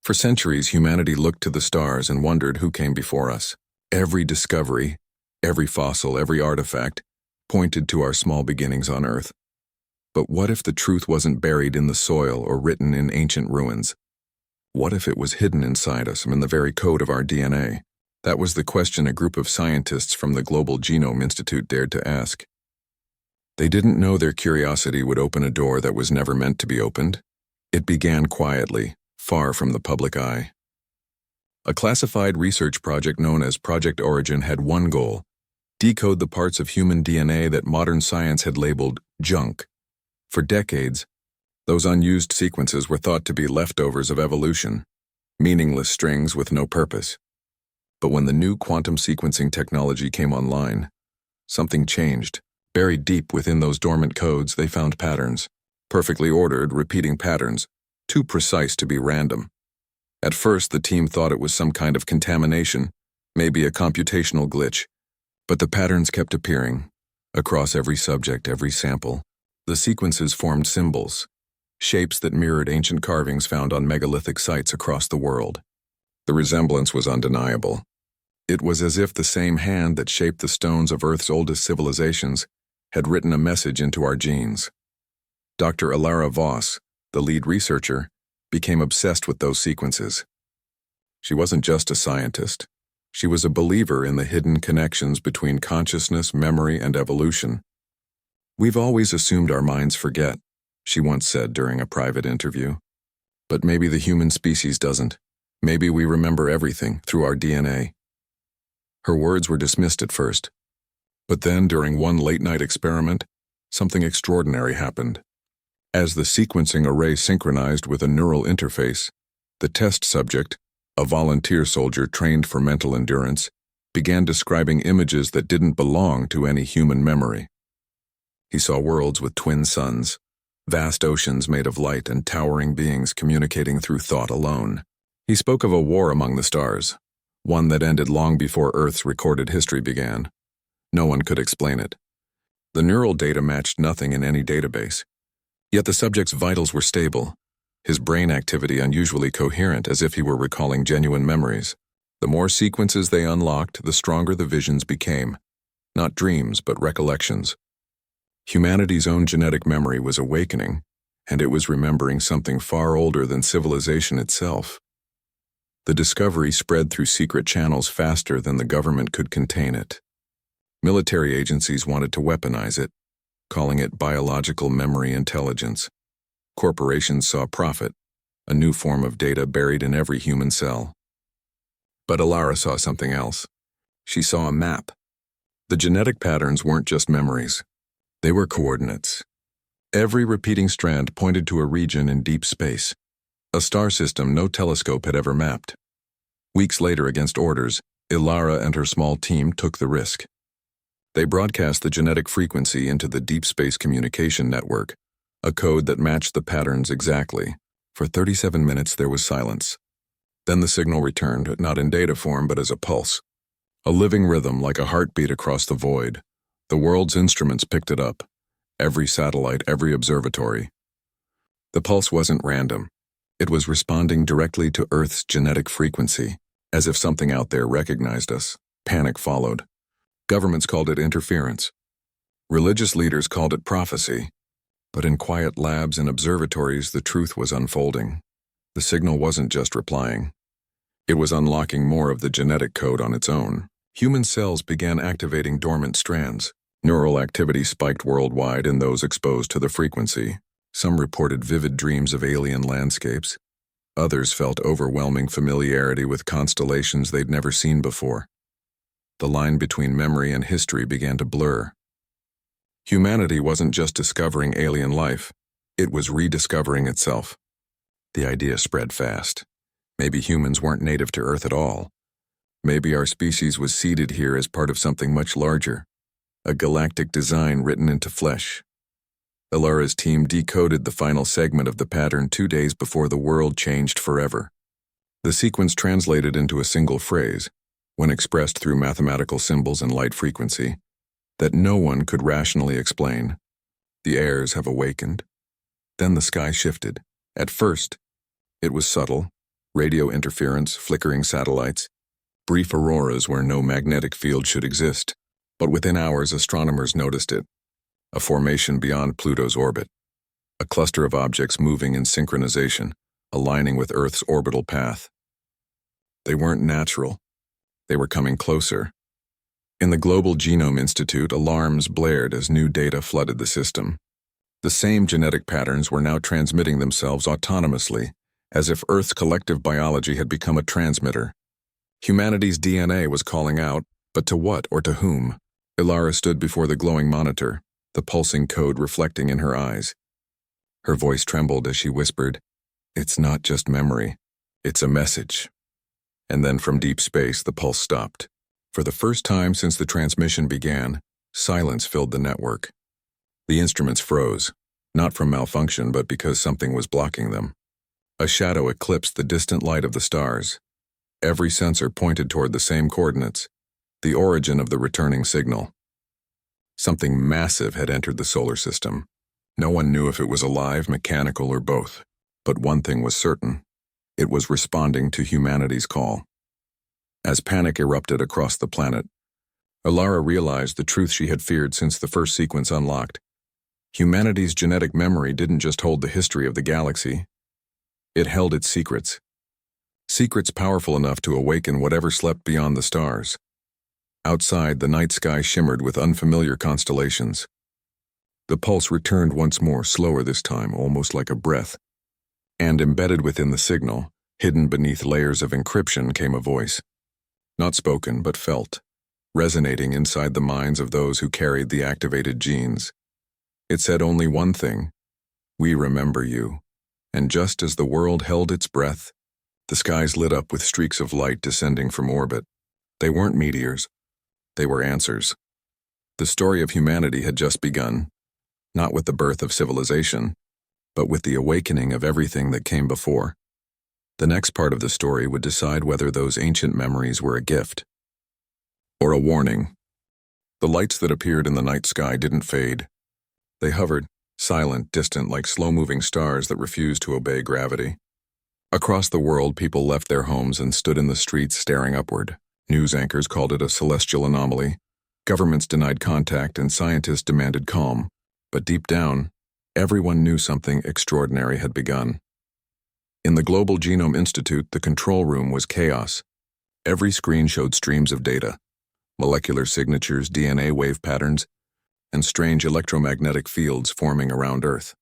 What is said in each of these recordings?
For centuries, humanity looked to the stars and wondered who came before us. Every discovery, every fossil, every artifact pointed to our small beginnings on Earth. But what if the truth wasn't buried in the soil or written in ancient ruins? What if it was hidden inside us, in the very code of our DNA? That was the question a group of scientists from the Global Genome Institute dared to ask. They didn't know their curiosity would open a door that was never meant to be opened. It began quietly, far from the public eye. A classified research project known as Project Origin had one goal: decode the parts of human DNA that modern science had labeled junk. For decades, those unused sequences were thought to be leftovers of evolution, meaningless strings with no purpose. But when the new quantum sequencing technology came online, something changed. Buried deep within those dormant codes, they found patterns, perfectly ordered, repeating patterns, too precise to be random. At first, the team thought it was some kind of contamination, maybe a computational glitch, but the patterns kept appearing. Across every subject, every sample, the sequences formed symbols, shapes that mirrored ancient carvings found on megalithic sites across the world. The resemblance was undeniable. It was as if the same hand that shaped the stones of Earth's oldest civilizations had written a message into our genes. Dr. Elara, the lead researcher, became obsessed with those sequences. She wasn't just a scientist. She was a believer in the hidden connections between consciousness, memory, and evolution. "We've always assumed our minds forget," she once said during a private interview. "But maybe the human species doesn't. Maybe we remember everything through our DNA." Her words were dismissed at first. But then, during one late-night experiment, something extraordinary happened. As the sequencing array synchronized with a neural interface, the test subject, a volunteer soldier trained for mental endurance, began describing images that didn't belong to any human memory. He saw worlds with twin suns, vast oceans made of light, and towering beings communicating through thought alone. He spoke of a war among the stars, one that ended long before Earth's recorded history began. No one could explain it. The neural data matched nothing in any database. Yet the subject's vitals were stable, his brain activity unusually coherent, as if he were recalling genuine memories. The more sequences they unlocked, the stronger the visions became. Not dreams, but recollections. Humanity's own genetic memory was awakening, and it was remembering something far older than civilization itself. The discovery spread through secret channels faster than the government could contain it. Military agencies wanted to weaponize it, calling it biological memory intelligence. Corporations saw profit, a new form of data buried in every human cell. But Elara saw something else. She saw a map. The genetic patterns weren't just memories. They were coordinates. Every repeating strand pointed to a region in deep space, a star system no telescope had ever mapped. Weeks later, against orders, Elara and her small team took the risk. They broadcast the genetic frequency into the deep space communication network, a code that matched the patterns exactly. For 37 minutes there was silence. Then the signal returned, not in data form but as a pulse. A living rhythm like a heartbeat across the void. The world's instruments picked it up. Every satellite, every observatory. The pulse wasn't random. It was responding directly to Earth's genetic frequency, as if something out there recognized us. Panic followed. Governments called it interference. Religious leaders called it prophecy. But in quiet labs and observatories, the truth was unfolding. The signal wasn't just replying. It was unlocking more of the genetic code on its own. Human cells began activating dormant strands. Neural activity spiked worldwide in those exposed to the frequency. Some reported vivid dreams of alien landscapes. Others felt overwhelming familiarity with constellations they'd never seen before. The line between memory and history began to blur. Humanity wasn't just discovering alien life, it was rediscovering itself. The idea spread fast. Maybe humans weren't native to Earth at all. Maybe our species was seeded here as part of something much larger, a galactic design written into flesh. Elara's team decoded the final segment of the pattern 2 days before the world changed forever. The sequence translated into a single phrase, when expressed through mathematical symbols and light frequency, that no one could rationally explain. The airs have awakened. Then the sky shifted. At first, it was subtle, Radio interference, flickering satellites, brief auroras where no magnetic field should exist. But within hours, astronomers noticed it. A formation beyond Pluto's orbit. A cluster of objects moving in synchronization, aligning with Earth's orbital path. They weren't natural. They were coming closer. In the Global Genome Institute, alarms blared as new data flooded the system. The same genetic patterns were now transmitting themselves autonomously, as if Earth's collective biology had become a transmitter. Humanity's DNA was calling out, but to what or to whom? Elara stood before the glowing monitor, the pulsing code reflecting in her eyes. Her voice trembled as she whispered, "It's not just memory, it's a message." And then from deep space, the pulse stopped. For the first time since the transmission began, silence filled the network. The instruments froze, not from malfunction but because something was blocking them. A shadow eclipsed the distant light of the stars. Every sensor pointed toward the same coordinates, the origin of the returning signal. Something massive had entered the solar system. No one knew if it was alive, mechanical, or both. But one thing was certain. It was responding to humanity's call. As panic erupted across the planet, Elara realized the truth she had feared since the first sequence unlocked. Humanity's genetic memory didn't just hold the history of the galaxy. It held its secrets. Secrets powerful enough to awaken whatever slept beyond the stars. Outside, the night sky shimmered with unfamiliar constellations. The pulse returned once more, slower this time, almost like a breath. And embedded within the signal, hidden beneath layers of encryption, came a voice. Not spoken, but felt, resonating inside the minds of those who carried the activated genes. It said only one thing: "We remember you." And just as the world held its breath, the skies lit up with streaks of light descending from orbit. They weren't meteors. They were answers. The story of humanity had just begun, not with the birth of civilization, but with the awakening of everything that came before. The next part of the story would decide whether those ancient memories were a gift or a warning. The lights that appeared in the night sky didn't fade. They hovered, silent, distant, like slow-moving stars that refused to obey gravity. Across the world, people left their homes and stood in the streets staring upward. News anchors called it a celestial anomaly. Governments denied contact and scientists demanded calm. But deep down, everyone knew something extraordinary had begun. In the Global Genome Institute, the control room was chaos. Every screen showed streams of data, molecular signatures, DNA wave patterns, and strange electromagnetic fields forming around Earth.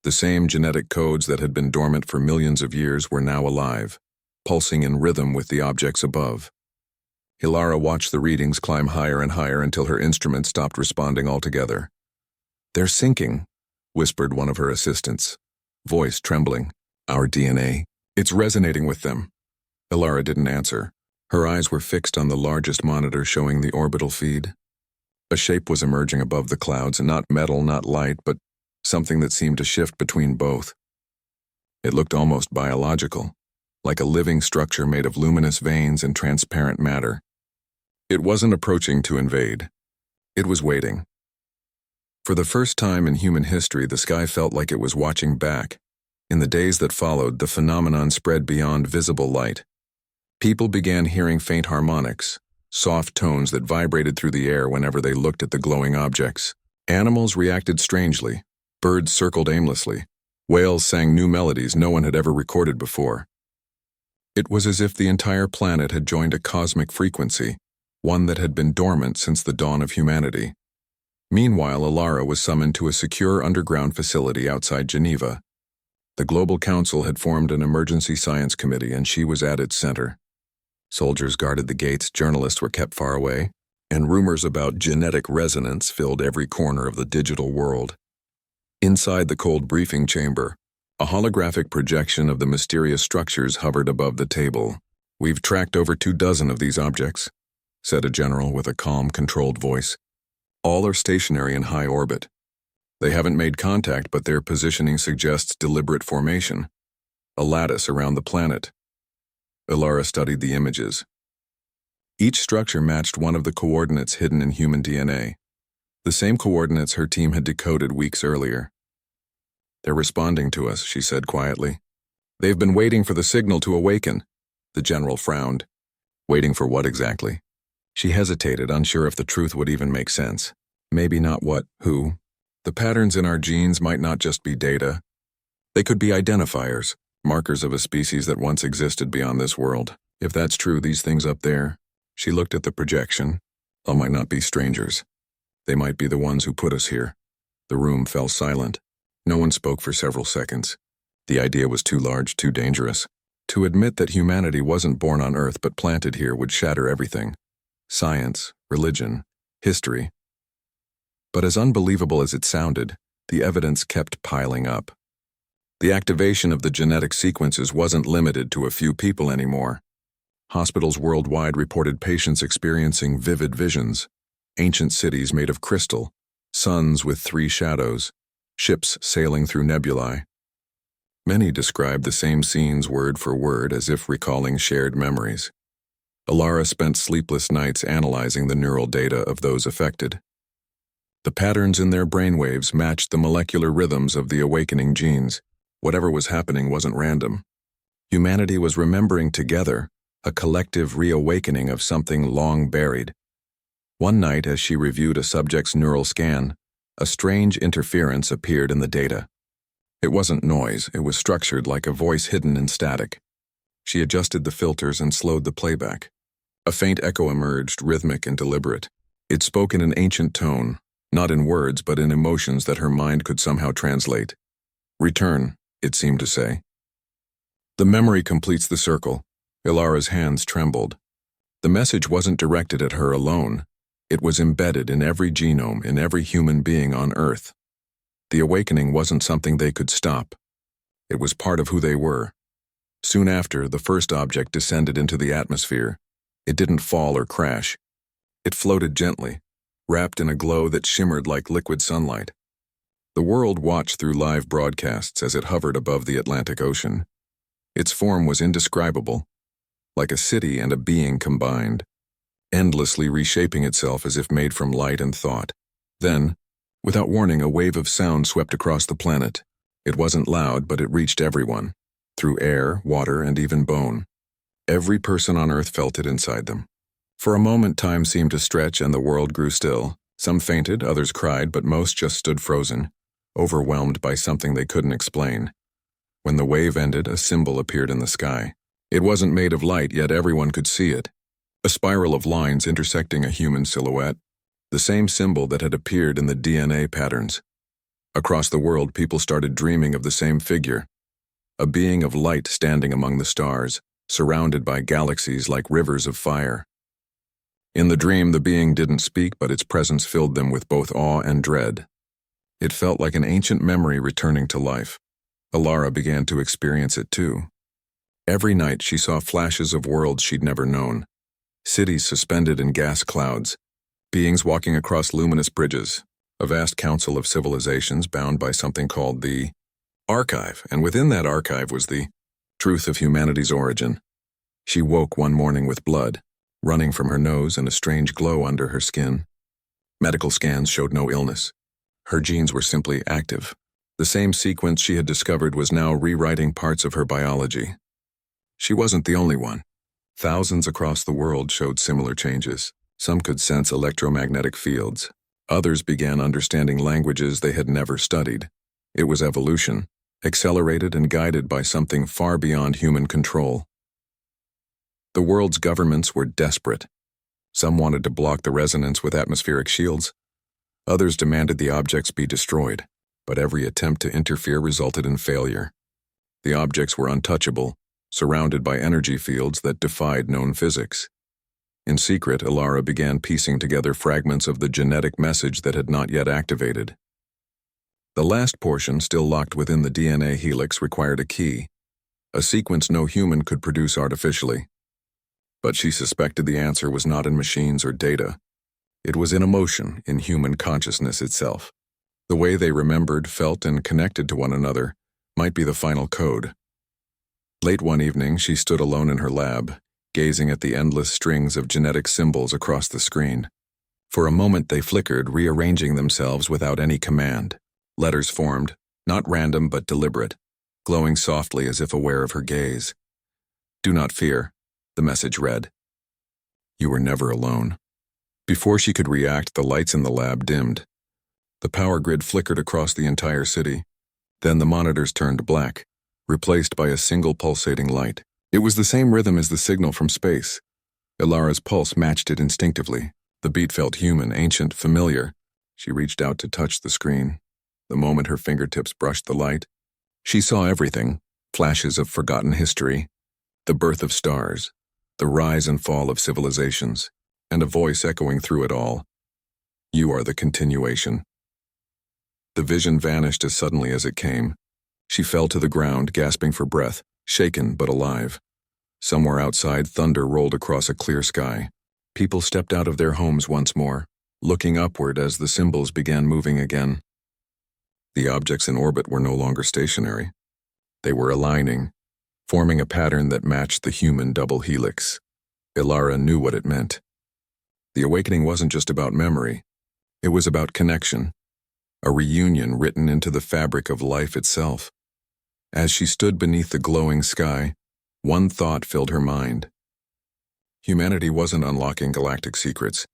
The same genetic codes that had been dormant for millions of years were now alive, pulsing in rhythm with the objects above. Elara watched the readings climb higher and higher until her instrument stopped responding altogether. "They're syncing," whispered one of her assistants, voice trembling. "Our DNA, it's resonating with them." Elara didn't answer. Her eyes were fixed on the largest monitor showing the orbital feed. A shape was emerging above the clouds, not metal, not light, but something that seemed to shift between both. It looked almost biological, like a living structure made of luminous veins and transparent matter. It wasn't approaching to invade. It was waiting. For the first time in human history, the sky felt like it was watching back. In the days that followed, the phenomenon spread beyond visible light. People began hearing faint harmonics, soft tones that vibrated through the air whenever they looked at the glowing objects. Animals reacted strangely. Birds circled aimlessly. Whales sang new melodies no one had ever recorded before. It was as if the entire planet had joined a cosmic frequency, one that had been dormant since the dawn of humanity. Meanwhile, Elara was summoned to a secure underground facility outside Geneva. The Global Council had formed an emergency science committee, and she was at its center. Soldiers guarded the gates, journalists were kept far away, and rumors about genetic resonance filled every corner of the digital world. Inside the cold briefing chamber, a holographic projection of the mysterious structures hovered above the table. "We've tracked over 24 of these objects," said a general with a calm, controlled voice. "All are stationary in high orbit. They haven't made contact, but their positioning suggests deliberate formation. A lattice around the planet." Elara studied the images. Each structure matched one of the coordinates hidden in human DNA, the same coordinates her team had decoded weeks earlier. "They're responding to us," she said quietly. They've been waiting for the signal to awaken. The general frowned. Waiting for what exactly? She hesitated, unsure if the truth would even make sense. Maybe not what, who. The patterns in our genes might not just be data. They could be identifiers, markers of a species that once existed beyond this world. If that's true, these things up there, she looked at the projection, all might not be strangers. They might be the ones who put us here. The room fell silent. No one spoke for several seconds. The idea was too large, too dangerous. To admit that humanity wasn't born on Earth but planted here would shatter everything. Science, religion, history. But as unbelievable as it sounded, the evidence kept piling up. The activation of the genetic sequences wasn't limited to a few people anymore. Hospitals worldwide reported patients experiencing vivid visions, ancient cities made of crystal, suns with 3 shadows, ships sailing through nebulae. Many described the same scenes word for word as if recalling shared memories. Elara spent sleepless nights analyzing the neural data of those affected. The patterns in their brainwaves matched the molecular rhythms of the awakening genes. Whatever was happening wasn't random. Humanity was remembering together, a collective reawakening of something long buried. One night, as she reviewed a subject's neural scan, a strange interference appeared in the data. It wasn't noise, it was structured like a voice hidden in static. She adjusted the filters and slowed the playback. A faint echo emerged, rhythmic and deliberate. It spoke in an ancient tone, not in words but in emotions that her mind could somehow translate. Return, it seemed to say. The memory completes the circle. Elara's hands trembled. The message wasn't directed at her alone. It was embedded in every genome, in every human being on Earth. The awakening wasn't something they could stop. It was part of who they were. Soon after, the first object descended into the atmosphere. It didn't fall or crash. It floated gently, wrapped in a glow that shimmered like liquid sunlight. The world watched through live broadcasts as it hovered above the Atlantic Ocean. Its form was indescribable, like a city and a being combined, endlessly reshaping itself as if made from light and thought. Then, without warning, a wave of sound swept across the planet. It wasn't loud, but it reached everyone, through air, water, and even bone. Every person on Earth felt it inside them. For a moment, time seemed to stretch and the world grew still. Some fainted, others cried, but most just stood frozen, overwhelmed by something they couldn't explain. When the wave ended, a symbol appeared in the sky. It wasn't made of light, yet everyone could see it. A spiral of lines intersecting a human silhouette. The same symbol that had appeared in the DNA patterns. Across the world, people started dreaming of the same figure. A being of light standing among the stars, surrounded by galaxies like rivers of fire. In the dream, the being didn't speak, but its presence filled them with both awe and dread. It felt like an ancient memory returning to life. Elara began to experience it too. Every night she saw flashes of worlds she'd never known. Cities suspended in gas clouds. Beings walking across luminous bridges. A vast council of civilizations bound by something called the archive, and within that archive was the truth of humanity's origin. She woke one morning with blood running from her nose and a strange glow under her skin. Medical scans showed no illness. Her genes were simply active. The same sequence she had discovered was now rewriting parts of her biology. She wasn't the only one. Thousands across the world showed similar changes. Some could sense electromagnetic fields. Others began understanding languages they had never studied. It was evolution, accelerated and guided by something far beyond human control. The world's governments were desperate. Some wanted to block the resonance with atmospheric shields. Others demanded the objects be destroyed, but every attempt to interfere resulted in failure. The objects were untouchable, surrounded by energy fields that defied known physics. In secret, Elara began piecing together fragments of the genetic message that had not yet activated. The last portion, still locked within the DNA helix, required a key, a sequence no human could produce artificially. But she suspected the answer was not in machines or data. It was in emotion, in human consciousness itself. The way they remembered, felt, and connected to one another might be the final code. Late one evening, she stood alone in her lab, gazing at the endless strings of genetic symbols across the screen. For a moment they flickered, rearranging themselves without any command. Letters formed, not random but deliberate. glowing softly as if aware of her gaze. "Do not fear," the message read. "You were never alone." Before she could react, the lights in the lab dimmed. The power grid flickered across the entire city. Then the monitors turned black, replaced by a single pulsating light. It was the same rhythm as the signal from space. Elara's pulse matched it instinctively. The beat felt human, ancient, familiar. She reached out to touch the screen. The moment her fingertips brushed the light, she saw everything: flashes of forgotten history, the birth of stars, the rise and fall of civilizations, and a voice echoing through it all. "You are the continuation." The vision vanished as suddenly as it came. She fell to the ground, gasping for breath, shaken but alive. Somewhere outside, thunder rolled across a clear sky. People stepped out of their homes once more, looking upward as the symbols began moving again. The objects in orbit were no longer stationary. They were aligning, forming a pattern that matched the human double helix. Elara knew what it meant. The awakening wasn't just about memory. It was about connection, a reunion written into the fabric of life itself. As she stood beneath the glowing sky, one thought filled her mind. Humanity wasn't unlocking galactic secrets.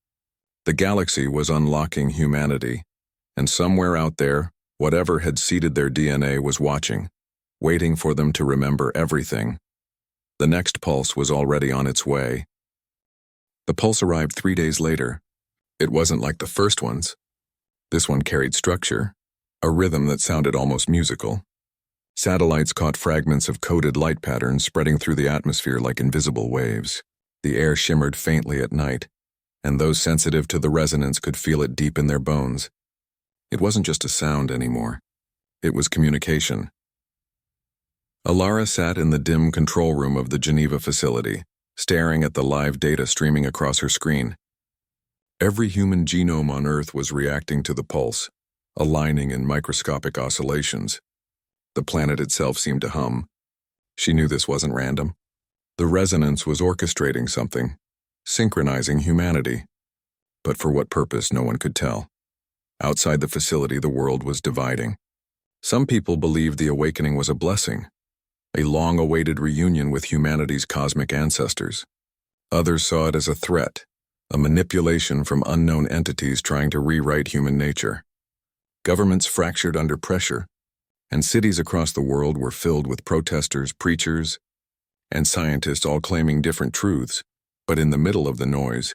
The galaxy was unlocking humanity, and somewhere out there, whatever had seeded their DNA was watching, waiting for them to remember everything. The next pulse was already on its way. The pulse arrived 3 days later. It wasn't like the first ones. This one carried structure, a rhythm that sounded almost musical. Satellites caught fragments of coded light patterns spreading through the atmosphere like invisible waves. The air shimmered faintly at night, and those sensitive to the resonance could feel it deep in their bones. It wasn't just a sound anymore. It was communication. Elara sat in the dim control room of the Geneva facility, staring at the live data streaming across her screen. Every human genome on Earth was reacting to the pulse, aligning in microscopic oscillations. The planet itself seemed to hum. She knew this wasn't random. The resonance was orchestrating something, synchronizing humanity. But for what purpose, no one could tell. Outside the facility, the world was dividing. Some people believed the awakening was a blessing, a long-awaited reunion with humanity's cosmic ancestors. Others saw it as a threat, a manipulation from unknown entities trying to rewrite human nature. Governments fractured under pressure, and cities across the world were filled with protesters, preachers, and scientists all claiming different truths. But in the middle of the noise,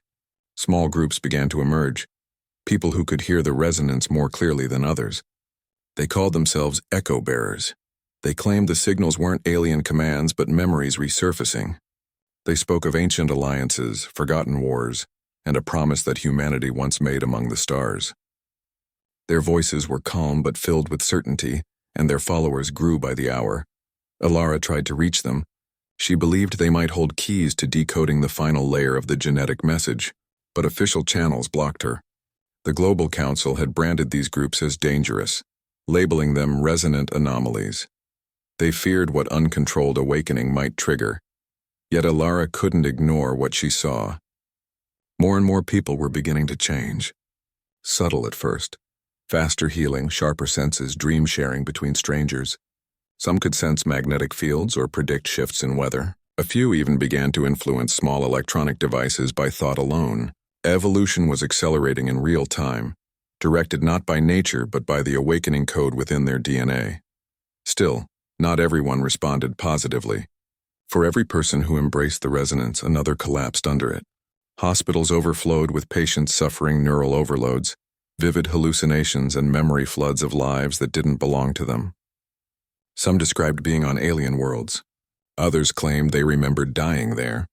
small groups began to emerge, people who could hear the resonance more clearly than others. They called themselves echo bearers. They claimed the signals weren't alien commands but memories resurfacing. They spoke of ancient alliances, forgotten wars, and a promise that humanity once made among the stars. Their voices were calm but filled with certainty, and their followers grew by the hour. Elara tried to reach them. She believed they might hold keys to decoding the final layer of the genetic message, but official channels blocked her. The Global Council had branded these groups as dangerous, labeling them resonant anomalies. They feared what uncontrolled awakening might trigger. Yet Elara couldn't ignore what she saw. More and more people were beginning to change. Subtle at first. Faster healing, sharper senses, dream sharing between strangers. Some could sense magnetic fields or predict shifts in weather. A few even began to influence small electronic devices by thought alone. Evolution was accelerating in real time, directed not by nature but by the awakening code within their DNA. Still, not everyone responded positively. For every person who embraced the resonance, another collapsed under it. Hospitals overflowed with patients suffering neural overloads, vivid hallucinations, and memory floods of lives that didn't belong to them. Some described being on alien worlds. Others claimed they remembered dying there.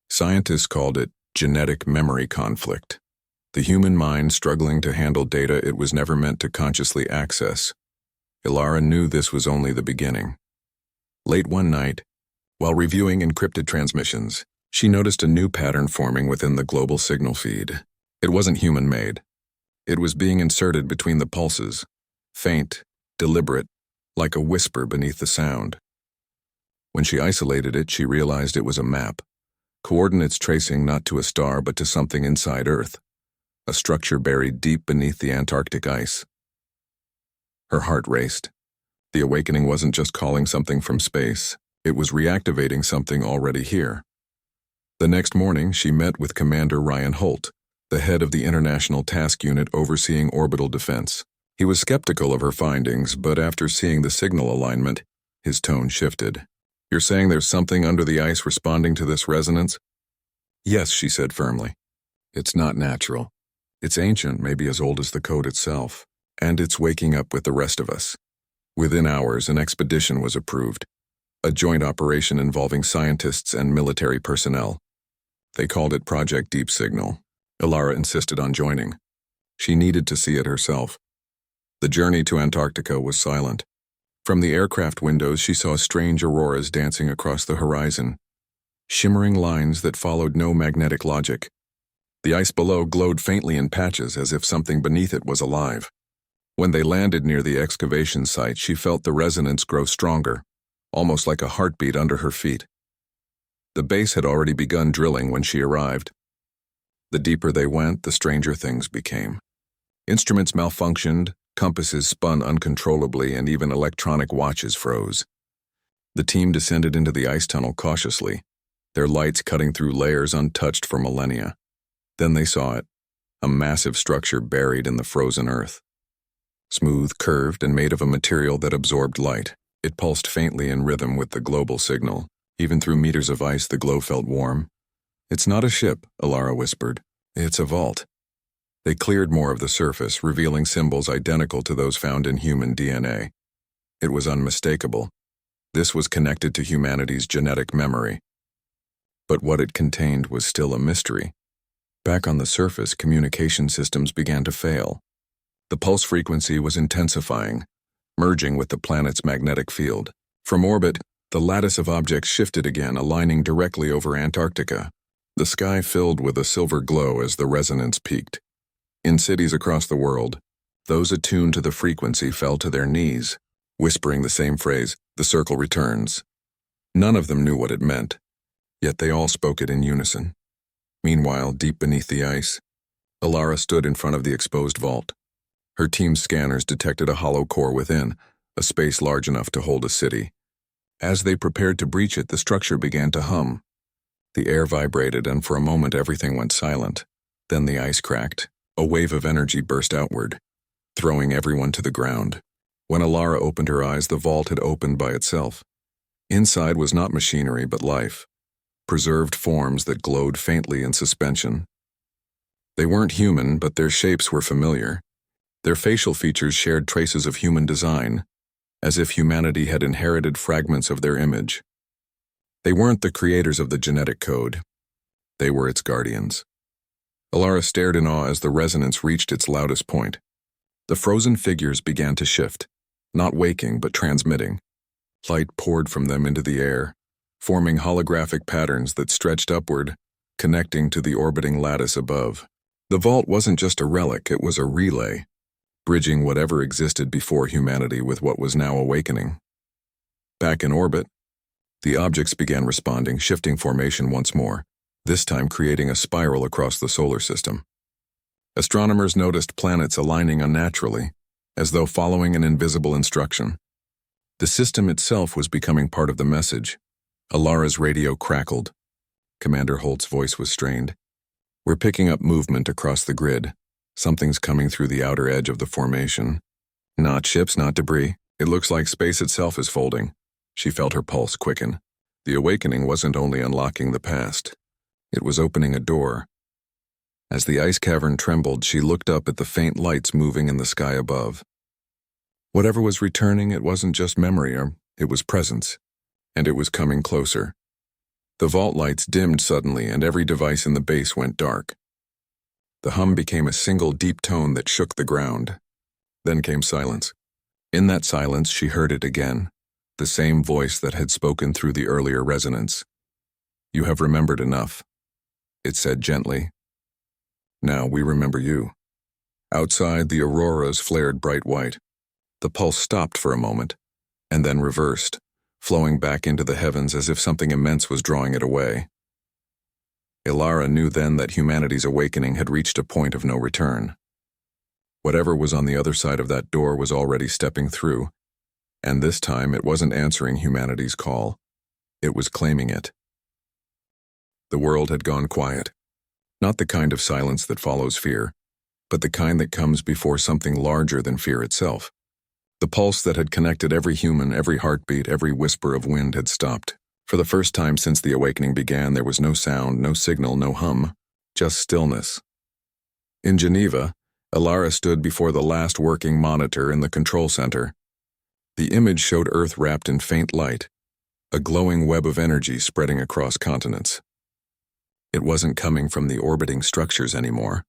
Scientists called it genetic memory conflict, the human mind struggling to handle data it was never meant to consciously access. Elara knew this was only the beginning. Late one night, while reviewing encrypted transmissions, she noticed a new pattern forming within the global signal feed. It wasn't human-made. It was being inserted between the pulses, faint, deliberate, like a whisper beneath the sound. When she isolated it, she realized it was a map, coordinates tracing not to a star but to something inside Earth, a structure buried deep beneath the Antarctic ice. Her heart raced. The awakening wasn't just calling something from space, it was reactivating something already here. The next morning, she met with Commander Ryan Holt, the head of the International Task Unit overseeing orbital defense. He was skeptical of her findings, but after seeing the signal alignment, his tone shifted. "You're saying there's something under the ice responding to this resonance?" "Yes," she said firmly. "It's not natural. It's ancient, maybe as old as the code itself, and it's waking up with the rest of us." Within hours, an expedition was approved, a joint operation involving scientists and military personnel. They called it Project Deep Signal. Elara insisted on joining. She needed to see it herself. The journey to Antarctica was silent. From the aircraft windows, she saw strange auroras dancing across the horizon, shimmering lines that followed no magnetic logic. The ice below glowed faintly in patches as if something beneath it was alive. When they landed near the excavation site, she felt the resonance grow stronger, almost like a heartbeat under her feet. The base had already begun drilling when she arrived. The deeper they went, the stranger things became. Instruments malfunctioned, compasses spun uncontrollably, and even electronic watches froze. The team descended into the ice tunnel cautiously, their lights cutting through layers untouched for millennia. Then they saw it, a massive structure buried in the frozen earth. Smooth, curved, and made of a material that absorbed light, it pulsed faintly in rhythm with the global signal. Even through meters of ice, the glow felt warm. "It's not a ship," Elara whispered. "It's a vault." They cleared more of the surface, revealing symbols identical to those found in human DNA. It was unmistakable. This was connected to humanity's genetic memory. But what it contained was still a mystery. Back on the surface, communication systems began to fail. The pulse frequency was intensifying, merging with the planet's magnetic field. From orbit, the lattice of objects shifted again, aligning directly over Antarctica. The sky filled with a silver glow as the resonance peaked. In cities across the world, those attuned to the frequency fell to their knees, whispering the same phrase, "The circle returns." None of them knew what it meant, yet they all spoke it in unison. Meanwhile, deep beneath the ice, Elara stood in front of the exposed vault. Her team's scanners detected a hollow core within, a space large enough to hold a city. As they prepared to breach it, the structure began to hum. The air vibrated, and for a moment everything went silent. Then the ice cracked. A wave of energy burst outward, throwing everyone to the ground. When Elara opened her eyes, the vault had opened by itself. Inside was not machinery, but life. Preserved forms that glowed faintly in suspension. They weren't human, but their shapes were familiar. Their facial features shared traces of human design, as if humanity had inherited fragments of their image. They weren't the creators of the genetic code. They were its guardians. Elara stared in awe as the resonance reached its loudest point. The frozen figures began to shift, not waking but transmitting. Light poured from them into the air, forming holographic patterns that stretched upward, connecting to the orbiting lattice above. The vault wasn't just a relic, it was a relay, bridging whatever existed before humanity with what was now awakening. Back in orbit, the objects began responding, shifting formation once more, this time creating a spiral across the solar system. Astronomers noticed planets aligning unnaturally, as though following an invisible instruction. The system itself was becoming part of the message. Elara's radio crackled. Commander Holt's voice was strained. "We're picking up movement across the grid. Something's coming through the outer edge of the formation. Not ships, not debris. It looks like space itself is folding." She felt her pulse quicken. The awakening wasn't only unlocking the past. It was opening a door. As the ice cavern trembled, she looked up at the faint lights moving in the sky above. Whatever was returning, it wasn't just memory, it was presence, and it was coming closer. The vault lights dimmed suddenly, and every device in the base went dark. The hum became a single deep tone that shook the ground. Then came silence. In that silence, she heard it again, the same voice that had spoken through the earlier resonance. "You have remembered enough," it said gently. "Now we remember you." Outside, the auroras flared bright white. The pulse stopped for a moment, and then reversed, flowing back into the heavens as if something immense was drawing it away. Elara knew then that humanity's awakening had reached a point of no return. Whatever was on the other side of that door was already stepping through, And this time it wasn't answering humanity's call. It was claiming it. The world had gone quiet. Not the kind of silence that follows fear, but the kind that comes before something larger than fear itself. The pulse that had connected every human, every heartbeat, every whisper of wind had stopped. For the first time since the awakening began, there was no sound, no signal, no hum, just stillness. In Geneva, Elara stood before the last working monitor in the control center. The image showed Earth wrapped in faint light, a glowing web of energy spreading across continents. It wasn't coming from the orbiting structures anymore.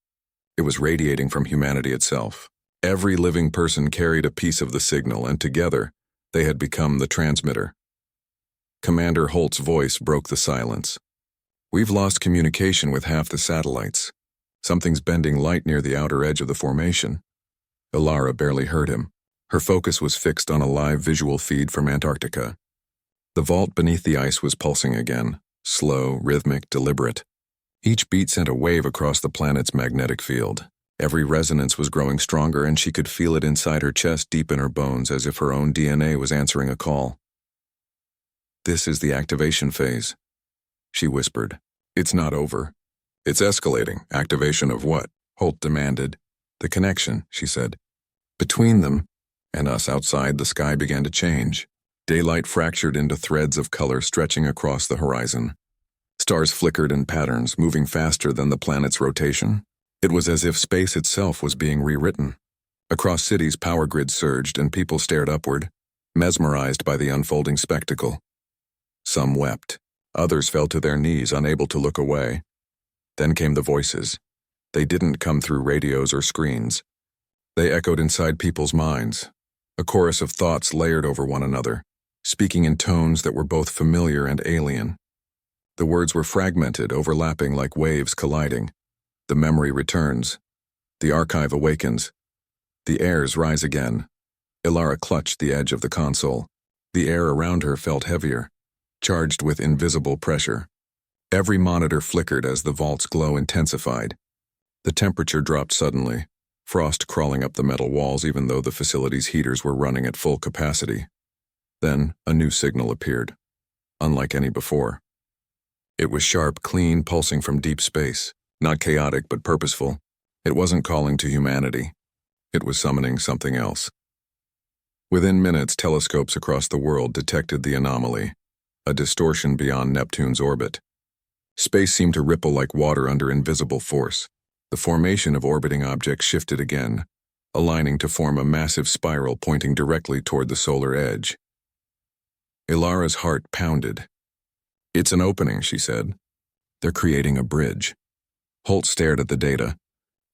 It was radiating from humanity itself. Every living person carried a piece of the signal, and together, they had become the transmitter. Commander Holt's voice broke the silence. "We've lost communication with half the satellites. Something's bending light near the outer edge of the formation." Elara barely heard him. Her focus was fixed on a live visual feed from Antarctica. The vault beneath the ice was pulsing again, slow, rhythmic, deliberate. Each beat sent a wave across the planet's magnetic field. Every resonance was growing stronger, and she could feel it inside her chest, deep in her bones, as if her own DNA was answering a call. "This is the activation phase," she whispered. "It's not over. It's escalating." "Activation of what?" Holt demanded. "The connection," she said. Between them and us outside, the sky began to change. Daylight fractured into threads of color stretching across the horizon. Stars flickered in patterns, moving faster than the planet's rotation. It was as if space itself was being rewritten. Across cities, power grids surged, and people stared upward, mesmerized by the unfolding spectacle. Some wept. Others fell to their knees, unable to look away. Then came the voices. They didn't come through radios or screens. They echoed inside people's minds, a chorus of thoughts layered over one another, speaking in tones that were both familiar and alien. The words were fragmented, overlapping like waves colliding. The memory returns. The archive awakens. The airs rise again. Elara clutched the edge of the console. The air around her felt heavier, charged with invisible pressure. Every monitor flickered as the vault's glow intensified. The temperature dropped suddenly, frost crawling up the metal walls even though the facility's heaters were running at full capacity. Then a new signal appeared, unlike any before. It was sharp, clean, pulsing from deep space, not chaotic but purposeful. It wasn't calling to humanity. It was summoning something else. Within minutes, telescopes across the world detected the anomaly, a distortion beyond Neptune's orbit. Space seemed to ripple like water under invisible force. The formation of orbiting objects shifted again, aligning to form a massive spiral pointing directly toward the solar edge. Elara's heart pounded. "It's an opening," she said. "They're creating a bridge." Holt stared at the data.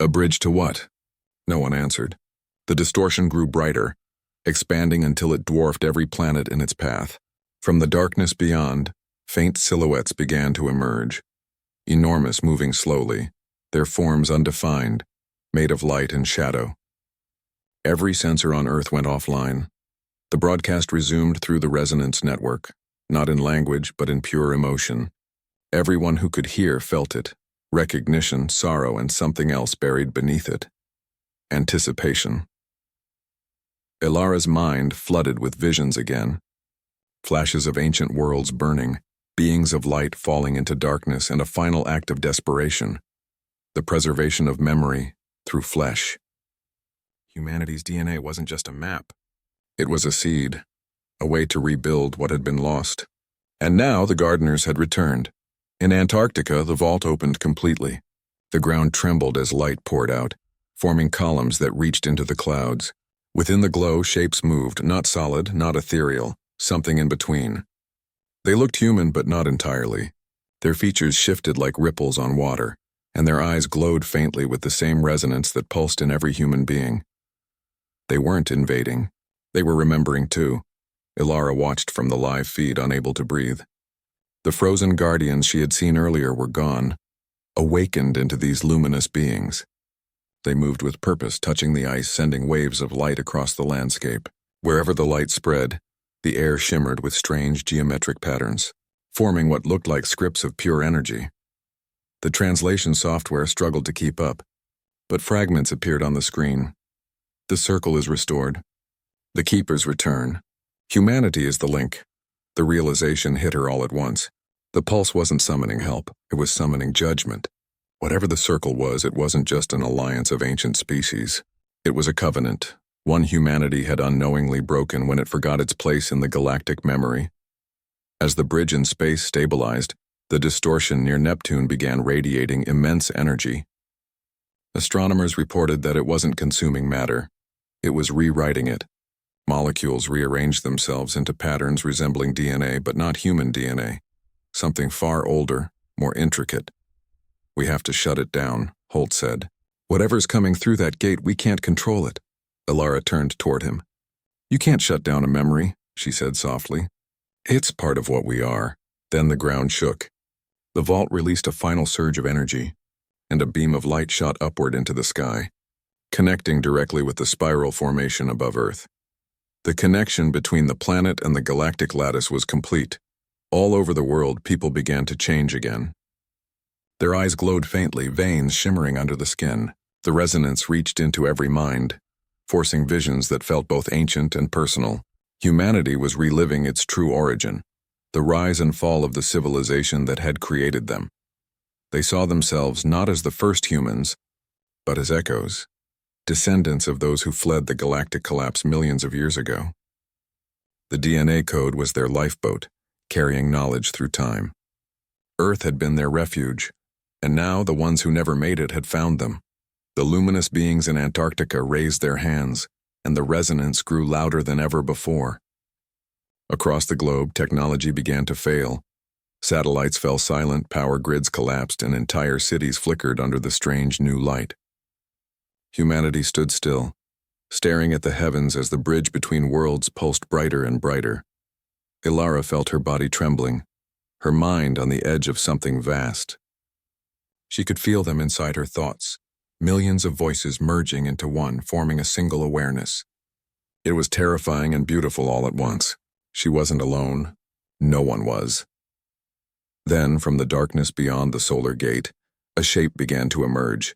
A bridge to what? No one answered. The distortion grew brighter, expanding until it dwarfed every planet in its path. From the darkness beyond, faint silhouettes began to emerge, enormous, moving slowly, their forms undefined, made of light and shadow. Every sensor on Earth went offline. The broadcast resumed through the resonance network, not in language but in pure emotion. Everyone who could hear felt it, recognition, sorrow, and something else buried beneath it. Anticipation. Elara's mind flooded with visions again. Flashes of ancient worlds burning, beings of light falling into darkness, and a final act of desperation. The preservation of memory through flesh. Humanity's DNA wasn't just a map. It was a seed, a way to rebuild what had been lost. And now the gardeners had returned. In Antarctica, the vault opened completely. The ground trembled as light poured out, forming columns that reached into the clouds. Within the glow, shapes moved, not solid, not ethereal, something in between. They looked human, but not entirely. Their features shifted like ripples on water, and their eyes glowed faintly with the same resonance that pulsed in every human being. They weren't invading. They were remembering too. Elara watched from the live feed, unable to breathe. The frozen guardians she had seen earlier were gone, awakened into these luminous beings. They moved with purpose, touching the ice, sending waves of light across the landscape. Wherever the light spread, the air shimmered with strange geometric patterns, forming what looked like scripts of pure energy. The translation software struggled to keep up, but fragments appeared on the screen. The circle is restored. The keepers return. Humanity is the link. The realization hit her all at once. The pulse wasn't summoning help, it was summoning judgment. Whatever the circle was, it wasn't just an alliance of ancient species. It was a covenant, one humanity had unknowingly broken when it forgot its place in the galactic memory. As the bridge in space stabilized, the distortion near Neptune began radiating immense energy. Astronomers reported that it wasn't consuming matter. It was rewriting it. Molecules rearranged themselves into patterns resembling DNA, but not human DNA. Something far older, more intricate. "We have to shut it down," Holt said. "Whatever's coming through that gate, we can't control it." Elara turned toward him. "You can't shut down a memory," she said softly. "It's part of what we are." Then the ground shook. The vault released a final surge of energy, and a beam of light shot upward into the sky, connecting directly with the spiral formation above Earth. The connection between the planet and the galactic lattice was complete. All over the world, people began to change again. Their eyes glowed faintly, veins shimmering under the skin. The resonance reached into every mind, forcing visions that felt both ancient and personal. Humanity was reliving its true origin, the rise and fall of the civilization that had created them. They saw themselves not as the first humans, but as echoes, descendants of those who fled the galactic collapse millions of years ago. The DNA code was their lifeboat, carrying knowledge through time. Earth had been their refuge, and now the ones who never made it had found them. The luminous beings in Antarctica raised their hands, and the resonance grew louder than ever before. Across the globe, technology began to fail. Satellites fell silent, power grids collapsed, and entire cities flickered under the strange new light. Humanity stood still, staring at the heavens as the bridge between worlds pulsed brighter and brighter. Elara felt her body trembling, her mind on the edge of something vast. She could feel them inside her thoughts, millions of voices merging into one, forming a single awareness. It was terrifying and beautiful all at once. She wasn't alone. No one was. Then, from the darkness beyond the solar gate, a shape began to emerge.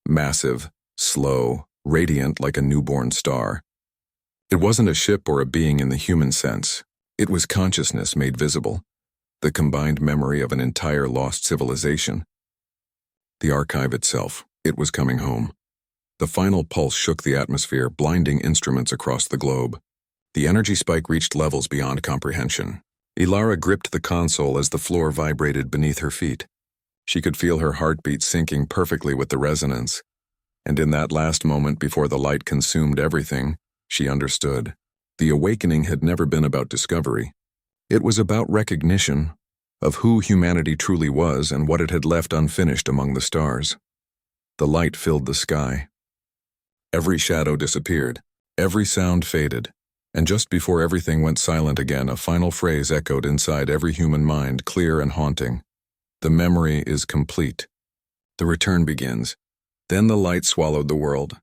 Massive, slow, radiant like a newborn star. It wasn't a ship or a being in the human sense. It was consciousness made visible, the combined memory of an entire lost civilization. The archive itself, it was coming home. The final pulse shook the atmosphere, blinding instruments across the globe. The energy spike reached levels beyond comprehension. Elara gripped the console as the floor vibrated beneath her feet. She could feel her heartbeat syncing perfectly with the resonance. And in that last moment before the light consumed everything, she understood. The awakening had never been about discovery. It was about recognition of who humanity truly was and what it had left unfinished among the stars. The light filled the sky. Every shadow disappeared, every sound faded, and just before everything went silent again, a final phrase echoed inside every human mind, clear and haunting. "The memory is complete. The return begins." Then the light swallowed the world.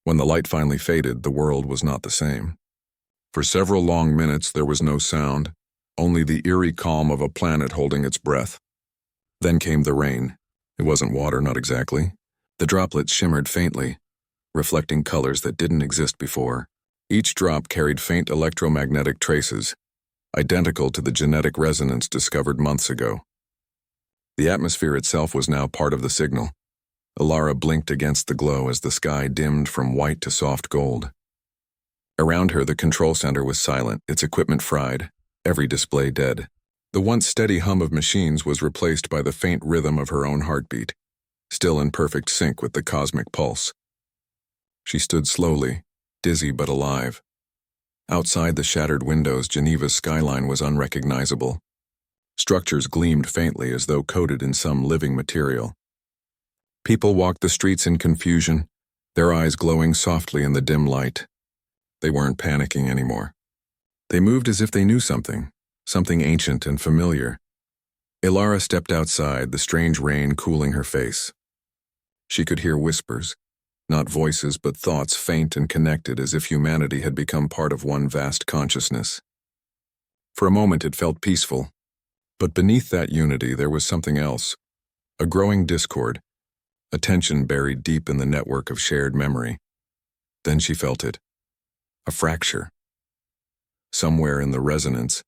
When the light finally faded, the world was not the same. For several long minutes there was no sound, only the eerie calm of a planet holding its breath. Then came the rain. It wasn't water, not exactly. The droplets shimmered faintly, reflecting colors that didn't exist before. Each drop carried faint electromagnetic traces, identical to the genetic resonance discovered months ago. The atmosphere itself was now part of the signal. Elara blinked against the glow as the sky dimmed from white to soft gold. Around her, the control center was silent, its equipment fried, every display dead. The once steady hum of machines was replaced by the faint rhythm of her own heartbeat, still in perfect sync with the cosmic pulse. She stood slowly, dizzy but alive. Outside the shattered windows, Geneva's skyline was unrecognizable. Structures gleamed faintly as though coated in some living material. People walked the streets in confusion, their eyes glowing softly in the dim light. They weren't panicking anymore. They moved as if they knew something ancient and familiar. Elara stepped outside, the strange rain cooling her face. She could hear whispers, not voices but thoughts faint and connected as if humanity had become part of one vast consciousness. For a moment it felt peaceful, but beneath that unity there was something else, a growing discord, a tension buried deep in the network of shared memory. Then she felt it, a fracture. somewhere in the resonance,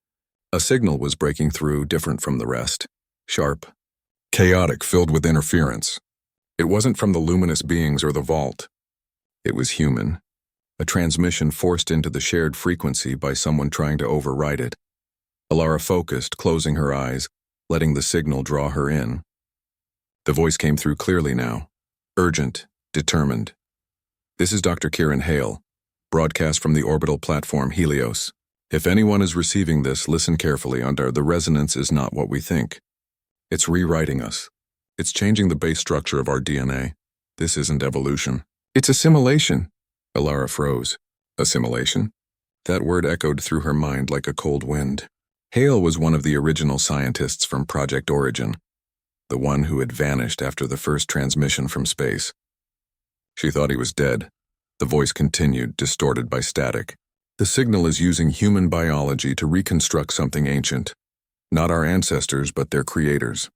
a signal was breaking through, different from the rest. Sharp, chaotic, filled with interference. It wasn't from the luminous beings or the vault. It was human. A transmission forced into the shared frequency by someone trying to override it. Elara focused, closing her eyes, letting the signal draw her in. The voice came through clearly now. Urgent, determined. This is Dr. Kieran Hale, broadcast from the orbital platform Helios. If anyone is receiving this, listen carefully. The resonance is not what we think. It's rewriting us. It's changing the base structure of our DNA. This isn't evolution. It's assimilation. Elara froze. Assimilation? That word echoed through her mind like a cold wind. Hale was one of the original scientists from Project Origin, the one who had vanished after the first transmission from space. She thought he was dead. The voice continued, distorted by static. The signal is using human biology to reconstruct something ancient. Not our ancestors, but their creators.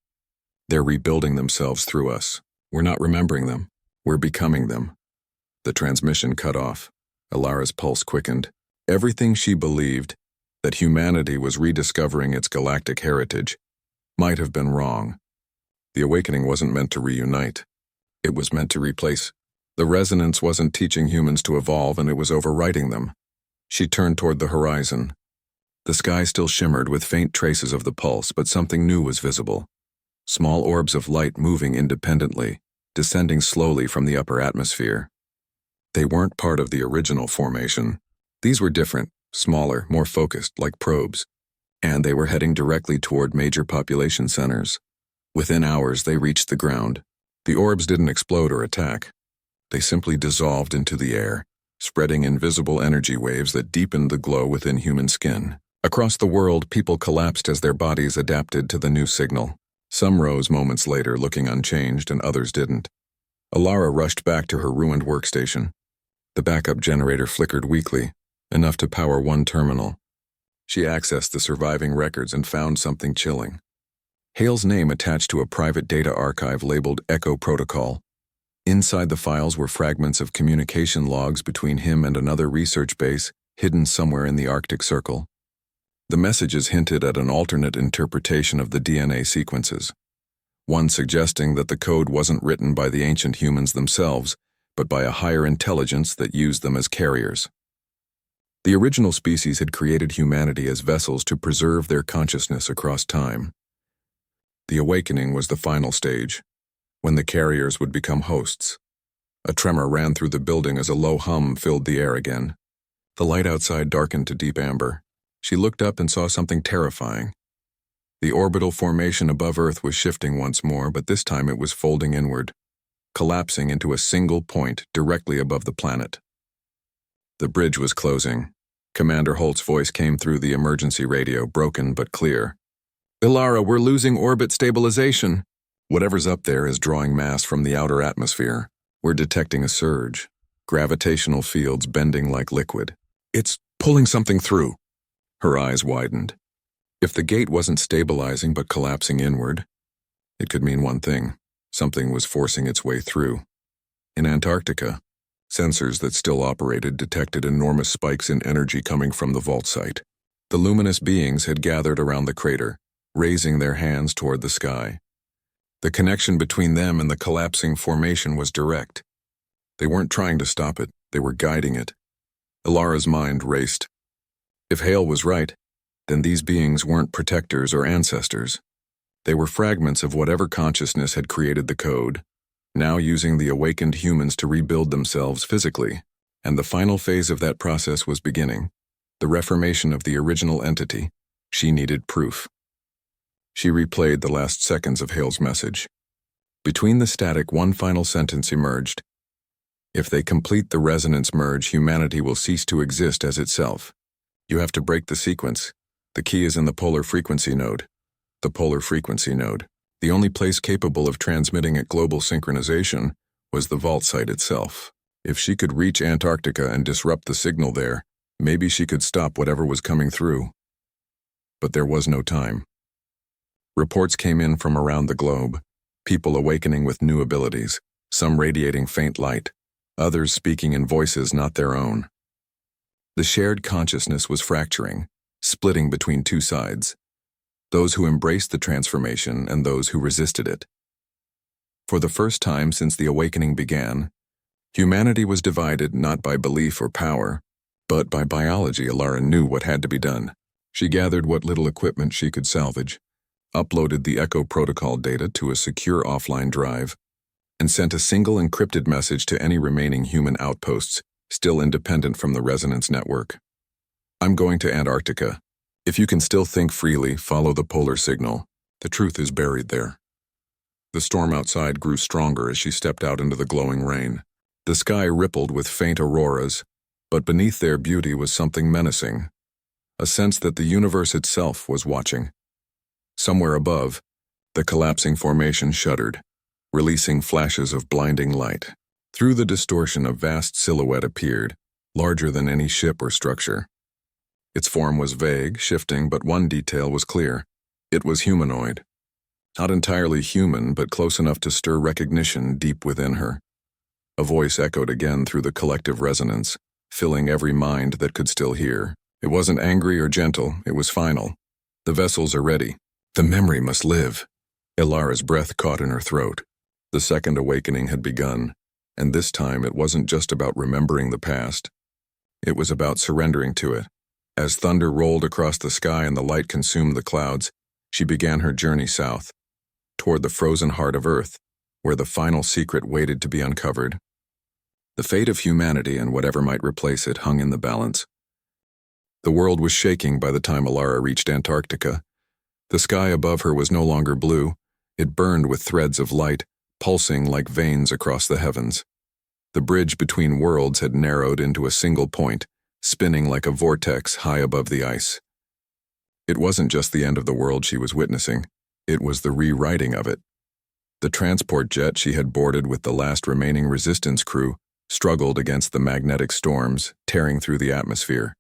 They're rebuilding themselves through us. We're not remembering them. We're becoming them. The transmission cut off. Elara's pulse quickened. Everything she believed, that humanity was rediscovering its galactic heritage, might have been wrong. The awakening wasn't meant to reunite. It was meant to replace. The resonance wasn't teaching humans to evolve, and it was overwriting them. She turned toward the horizon. The sky still shimmered with faint traces of the pulse, but something new was visible. Small orbs of light moving independently, descending slowly from the upper atmosphere. They weren't part of the original formation. These were different, smaller, more focused, like probes. And they were heading directly toward major population centers. Within hours, they reached the ground. The orbs didn't explode or attack. They simply dissolved into the air, spreading invisible energy waves that deepened the glow within human skin. Across the world, people collapsed as their bodies adapted to the new signal. Some rose moments later, looking unchanged, and others didn't. Elara rushed back to her ruined workstation. The backup generator flickered weakly, enough to power one terminal. She accessed the surviving records and found something chilling. Hale's name attached to a private data archive labeled Echo Protocol. Inside the files were fragments of communication logs between him and another research base, hidden somewhere in the Arctic Circle. The messages hinted at an alternate interpretation of the DNA sequences, one suggesting that the code wasn't written by the ancient humans themselves, but by a higher intelligence that used them as carriers. The original species had created humanity as vessels to preserve their consciousness across time. The awakening was the final stage, when the carriers would become hosts. A tremor ran through the building as a low hum filled the air again. The light outside darkened to deep amber. She looked up and saw something terrifying. The orbital formation above Earth was shifting once more, but this time it was folding inward, collapsing into a single point directly above the planet. The bridge was closing. Commander Holt's voice came through the emergency radio, broken but clear. "Elara, we're losing orbit stabilization. Whatever's up there is drawing mass from the outer atmosphere. We're detecting a surge. Gravitational fields bending like liquid. It's pulling something through." Her eyes widened. If the gate wasn't stabilizing but collapsing inward, it could mean one thing. Something was forcing its way through. In Antarctica, sensors that still operated detected enormous spikes in energy coming from the vault site. The luminous beings had gathered around the crater, raising their hands toward the sky. The connection between them and the collapsing formation was direct. They weren't trying to stop it, they were guiding it. Elara's mind raced. If Hale was right, then these beings weren't protectors or ancestors. They were fragments of whatever consciousness had created the code, now using the awakened humans to rebuild themselves physically. And the final phase of that process was beginning, the reformation of the original entity. She needed proof. She replayed the last seconds of Hale's message. Between the static, one final sentence emerged. If they complete the resonance merge, humanity will cease to exist as itself. You have to break the sequence. The key is in the polar frequency node. The polar frequency node. The only place capable of transmitting at global synchronization was the vault site itself. If she could reach Antarctica and disrupt the signal there, maybe she could stop whatever was coming through. But there was no time. Reports came in from around the globe, people awakening with new abilities, some radiating faint light, others speaking in voices not their own. The shared consciousness was fracturing, splitting between two sides, those who embraced the transformation and those who resisted it. For the first time since the awakening began, humanity was divided not by belief or power, but by biology. Elara knew what had to be done. She gathered what little equipment she could salvage, uploaded the Echo protocol data to a secure offline drive, and sent a single encrypted message to any remaining human outposts still independent from the resonance network. I'm going to Antarctica. If you can still think freely, follow the polar signal. The truth is buried there. The storm outside grew stronger as she stepped out into the glowing rain. The sky rippled with faint auroras, but beneath their beauty was something menacing, a sense that the universe itself was watching. Somewhere above, the collapsing formation shuddered, releasing flashes of blinding light. Through the distortion, a vast silhouette appeared, larger than any ship or structure. Its form was vague, shifting, but one detail was clear. It was humanoid. Not entirely human, but close enough to stir recognition deep within her. A voice echoed again through the collective resonance, filling every mind that could still hear. It wasn't angry or gentle, it was final. The vessels are ready. The memory must live. Elara's breath caught in her throat. The second awakening had begun, and this time it wasn't just about remembering the past. It was about surrendering to it. As thunder rolled across the sky and the light consumed the clouds, she began her journey south, toward the frozen heart of Earth, where the final secret waited to be uncovered. The fate of humanity and whatever might replace it hung in the balance. The world was shaking by the time Elara reached Antarctica. The sky above her was no longer blue. It burned with threads of light, pulsing like veins across the heavens. The bridge between worlds had narrowed into a single point, spinning like a vortex high above the ice. It wasn't just the end of the world she was witnessing, it was the rewriting of it. The transport jet she had boarded with the last remaining resistance crew struggled against the magnetic storms, tearing through the atmosphere.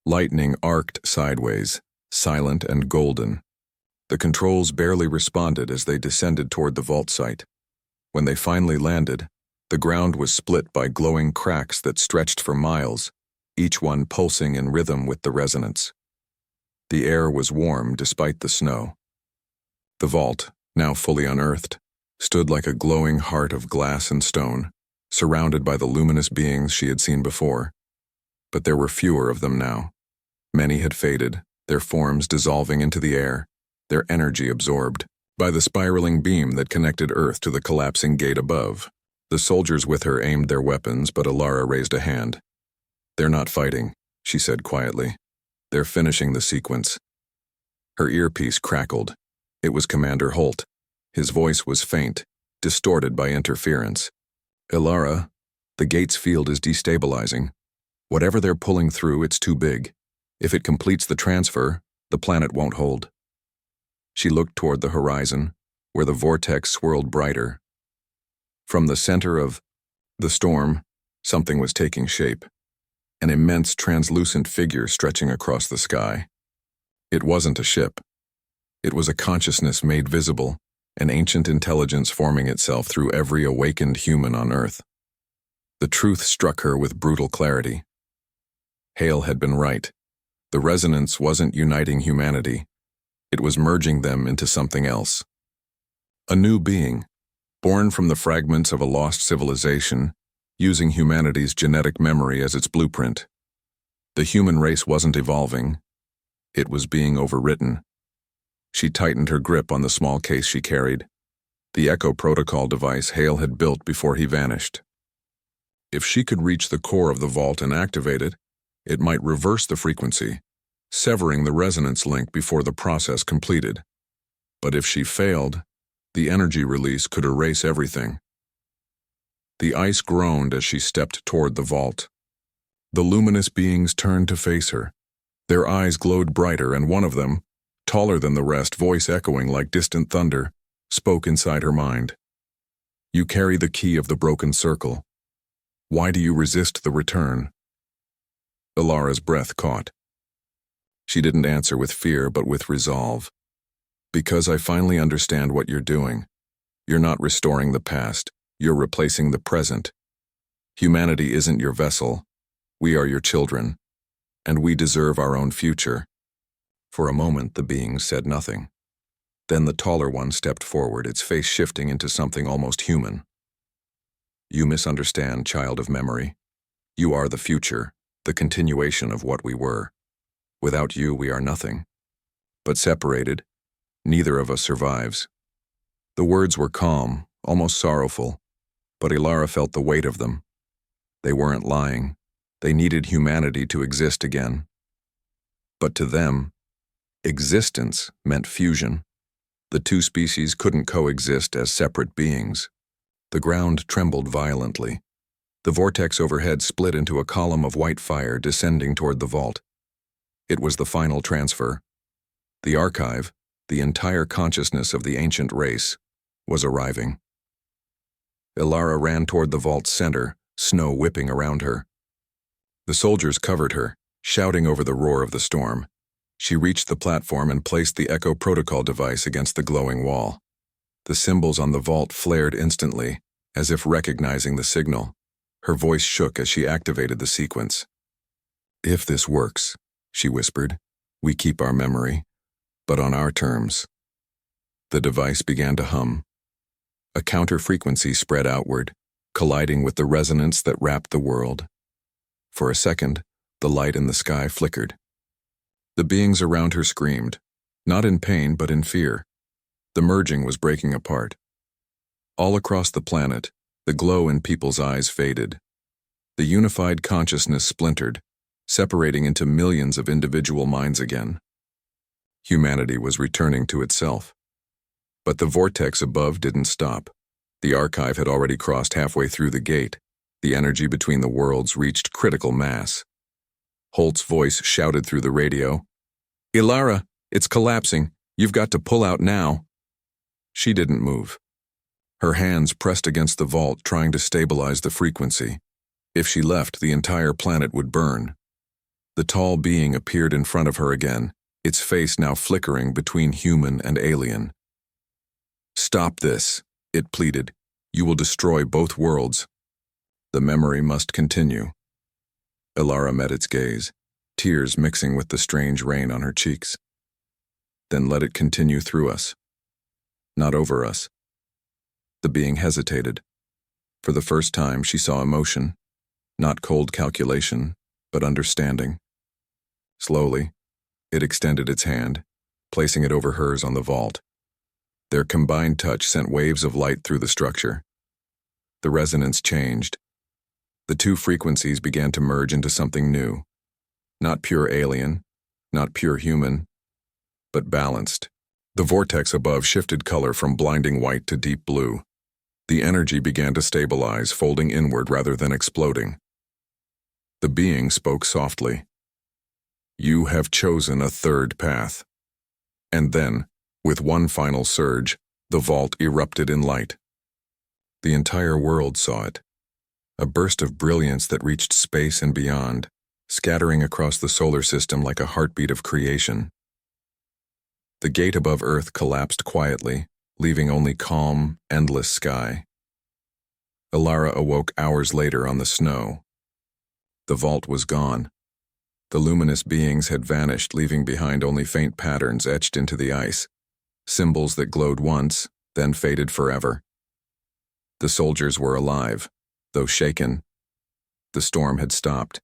Lightning arced sideways, silent and golden. The controls barely responded as they descended toward the vault site. When they finally landed, the ground was split by glowing cracks that stretched for miles, each one pulsing in rhythm with the resonance. The air was warm despite the snow. The vault, now fully unearthed, stood like a glowing heart of glass and stone, surrounded by the luminous beings she had seen before. But there were fewer of them now. Many had faded, their forms dissolving into the air, their energy absorbed by the spiraling beam that connected Earth to the collapsing gate above. The soldiers with her aimed their weapons, but Elara raised a hand. "They're not fighting," she said quietly. "They're finishing the sequence." Her earpiece crackled. It was Commander Holt. His voice was faint, distorted by interference. "Elara, the gate's field is destabilizing. Whatever they're pulling through, it's too big. If it completes the transfer, the planet won't hold." She looked toward the horizon, where the vortex swirled brighter. From the center of the storm, something was taking shape, an immense translucent figure stretching across the sky. It wasn't a ship. It was a consciousness made visible, an ancient intelligence forming itself through every awakened human on Earth. The truth struck her with brutal clarity. Hale had been right. The resonance wasn't uniting humanity. It was merging them into something else. A new being, born from the fragments of a lost civilization, using humanity's genetic memory as its blueprint. The human race wasn't evolving. It was being overwritten. She tightened her grip on the small case she carried, the Echo protocol device Hale had built before he vanished. If she could reach the core of the vault and activate it, it might reverse the frequency, severing the resonance link before the process completed. But if she failed, the energy release could erase everything. The ice groaned as she stepped toward the vault. The luminous beings turned to face her. Their eyes glowed brighter, and one of them, taller than the rest, voice echoing like distant thunder, spoke inside her mind. "You carry the key of the broken circle. Why do you resist the return?" Elara's breath caught. She didn't answer with fear, but with resolve. "Because I finally understand what you're doing. You're not restoring the past. You're replacing the present. Humanity isn't your vessel. We are your children, and we deserve our own future. For a moment, the beings said nothing. Then the taller one stepped forward, its face shifting into something almost human. You misunderstand, child of memory. You are the future, the continuation of what we were. Without you, we are nothing. But separated, neither of us survives. The words were calm, almost sorrowful, but Elara felt the weight of them. They weren't lying. They needed humanity to exist again. But to them, existence meant fusion. The two species couldn't coexist as separate beings. The ground trembled violently. The vortex overhead split into a column of white fire descending toward the vault. It was the final transfer. The archive, the entire consciousness of the ancient race, was arriving. Elara ran toward the vault's center, snow whipping around her. The soldiers covered her, shouting over the roar of the storm. She reached the platform and placed the Echo Protocol device against the glowing wall. The symbols on the vault flared instantly, as if recognizing the signal. Her voice shook as she activated the sequence. "If this works," she whispered, "we keep our memory, but on our terms." The device began to hum. A counter-frequency spread outward, colliding with the resonance that wrapped the world. For a second, the light in the sky flickered. The beings around her screamed, not in pain but in fear. The merging was breaking apart. All across the planet, the glow in people's eyes faded. The unified consciousness splintered, separating into millions of individual minds again. Humanity was returning to itself. But the vortex above didn't stop. The archive had already crossed halfway through the gate. The energy between the worlds reached critical mass. Holt's voice shouted through the radio, "Elara, it's collapsing. You've got to pull out now." She didn't move. Her hands pressed against the vault, trying to stabilize the frequency. If she left, the entire planet would burn. The tall being appeared in front of her again, its face now flickering between human and alien. "Stop this," it pleaded. "You will destroy both worlds." The memory must continue. Elara met its gaze, tears mixing with the strange rain on her cheeks. "Then let it continue through us, not over us." The being hesitated. For the first time, she saw emotion, not cold calculation, but understanding. Slowly, it extended its hand, placing it over hers on the vault. Their combined touch sent waves of light through the structure. The resonance changed. The two frequencies began to merge into something new. Not pure alien, not pure human, but balanced. The vortex above shifted color from blinding white to deep blue. The energy began to stabilize, folding inward rather than exploding. The being spoke softly. "You have chosen a third path." And then, with one final surge, the vault erupted in light. The entire world saw it. A burst of brilliance that reached space and beyond, scattering across the solar system like a heartbeat of creation. The gate above Earth collapsed quietly, leaving only calm, endless sky. Elara awoke hours later on the snow. The vault was gone. The luminous beings had vanished, leaving behind only faint patterns etched into the ice, symbols that glowed once, then faded forever. The soldiers were alive, though shaken. The storm had stopped.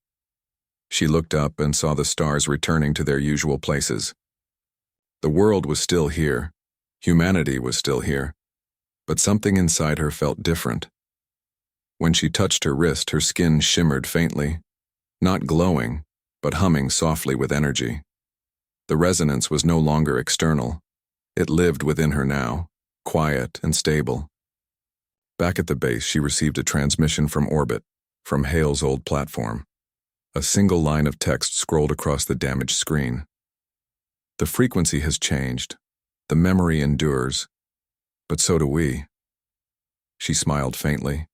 She looked up and saw the stars returning to their usual places. The world was still here. Humanity was still here. But something inside her felt different. When she touched her wrist, her skin shimmered faintly, not glowing, but humming softly with energy. The resonance was no longer external. It lived within her now, quiet and stable. Back at the base, she received a transmission from orbit, from Hale's old platform. A single line of text scrolled across the damaged screen. "The frequency has changed. The memory endures. But so do we." She smiled faintly.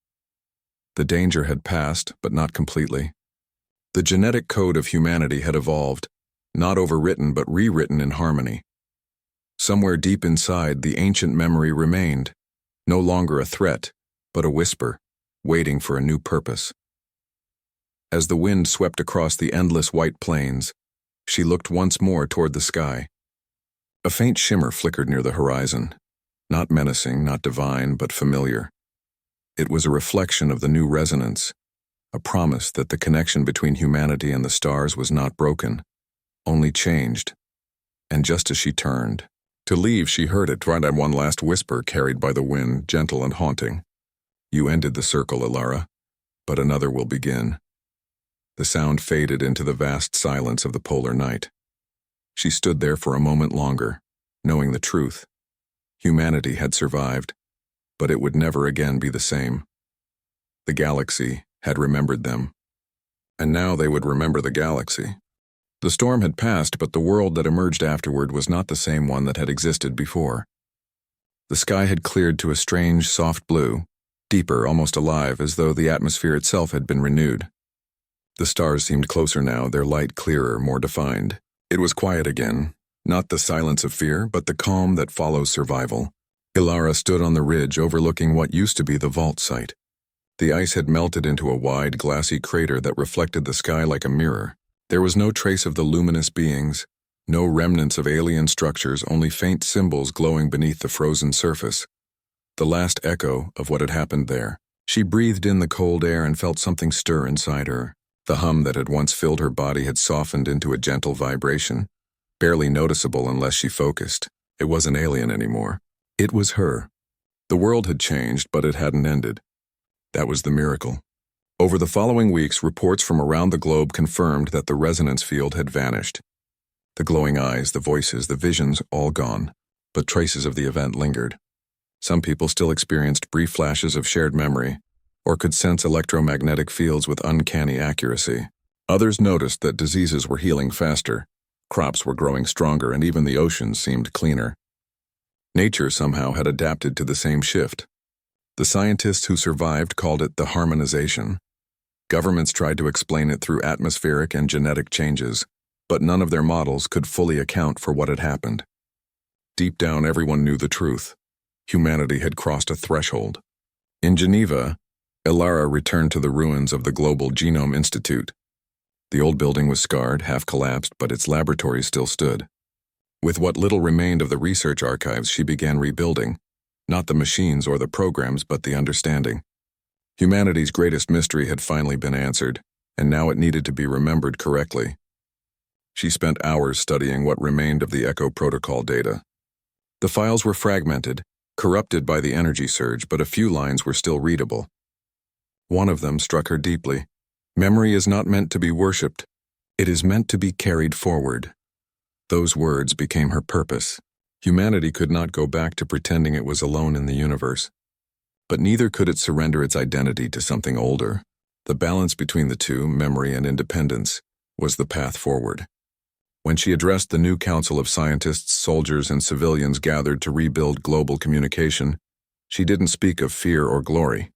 The danger had passed, but not completely. The genetic code of humanity had evolved, not overwritten but rewritten in harmony. Somewhere deep inside, the ancient memory remained, no longer a threat, but a whisper, waiting for a new purpose. As the wind swept across the endless white plains, she looked once more toward the sky. A faint shimmer flickered near the horizon, not menacing, not divine, but familiar. It was a reflection of the new resonance, a promise that the connection between humanity and the stars was not broken, only changed. And just as she turned to leave, she heard it right at one last whisper carried by the wind, gentle and haunting. "You ended the circle, Elara, but another will begin." The sound faded into the vast silence of the polar night. She stood there for a moment longer, knowing the truth. Humanity had survived, but it would never again be the same. The galaxy had remembered them, and now they would remember the galaxy. The storm had passed, but the world that emerged afterward was not the same one that had existed before. The sky had cleared to a strange, soft blue, deeper, almost alive, as though the atmosphere itself had been renewed. The stars seemed closer now, their light clearer, more defined. It was quiet again, not the silence of fear, but the calm that follows survival. Elara stood on the ridge overlooking what used to be the vault site. The ice had melted into a wide, glassy crater that reflected the sky like a mirror. There was no trace of the luminous beings, no remnants of alien structures, only faint symbols glowing beneath the frozen surface. The last echo of what had happened there. She breathed in the cold air and felt something stir inside her. The hum that had once filled her body had softened into a gentle vibration, barely noticeable unless she focused. It wasn't alien anymore. It was her. The world had changed, but it hadn't ended. That was the miracle. Over the following weeks, reports from around the globe confirmed that the resonance field had vanished. The glowing eyes, the voices, the visions, all gone, but traces of the event lingered. Some people still experienced brief flashes of shared memory, or could sense electromagnetic fields with uncanny accuracy. Others noticed that diseases were healing faster, crops were growing stronger, and even the oceans seemed cleaner. Nature somehow had adapted to the same shift. The scientists who survived called it the harmonization. Governments tried to explain it through atmospheric and genetic changes, but none of their models could fully account for what had happened. Deep down, everyone knew the truth. Humanity had crossed a threshold. In Geneva, Elara returned to the ruins of the Global Genome Institute. The old building was scarred, half collapsed, but its laboratory still stood. With what little remained of the research archives, she began rebuilding, not the machines or the programs, but the understanding. Humanity's greatest mystery had finally been answered, and now it needed to be remembered correctly. She spent hours studying what remained of the Echo Protocol data. The files were fragmented, corrupted by the energy surge, but a few lines were still readable. One of them struck her deeply. "Memory is not meant to be worshipped. It is meant to be carried forward." Those words became her purpose. Humanity could not go back to pretending it was alone in the universe. But neither could it surrender its identity to something older. The balance between the two, memory and independence, was the path forward. When she addressed the new council of scientists, soldiers, and civilians gathered to rebuild global communication, she didn't speak of fear or glory.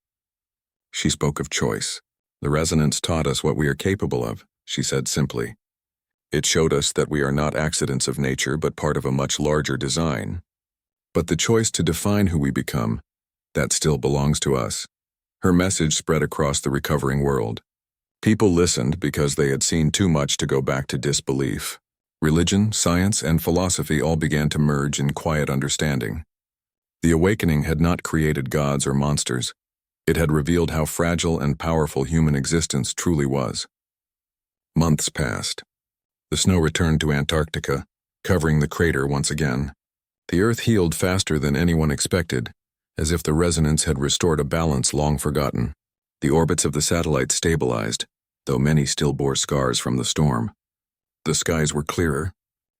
She spoke of choice. "The resonance taught us what we are capable of," she said simply. "It showed us that we are not accidents of nature, but part of a much larger design. But the choice to define who we become, that still belongs to us." Her message spread across the recovering world. People listened because they had seen too much to go back to disbelief. Religion, science, and philosophy all began to merge in quiet understanding. The awakening had not created gods or monsters. It had revealed how fragile and powerful human existence truly was. Months passed. The snow returned to Antarctica, covering the crater once again. The Earth healed faster than anyone expected, as if the resonance had restored a balance long forgotten. The orbits of the satellites stabilized, though many still bore scars from the storm. The skies were clearer,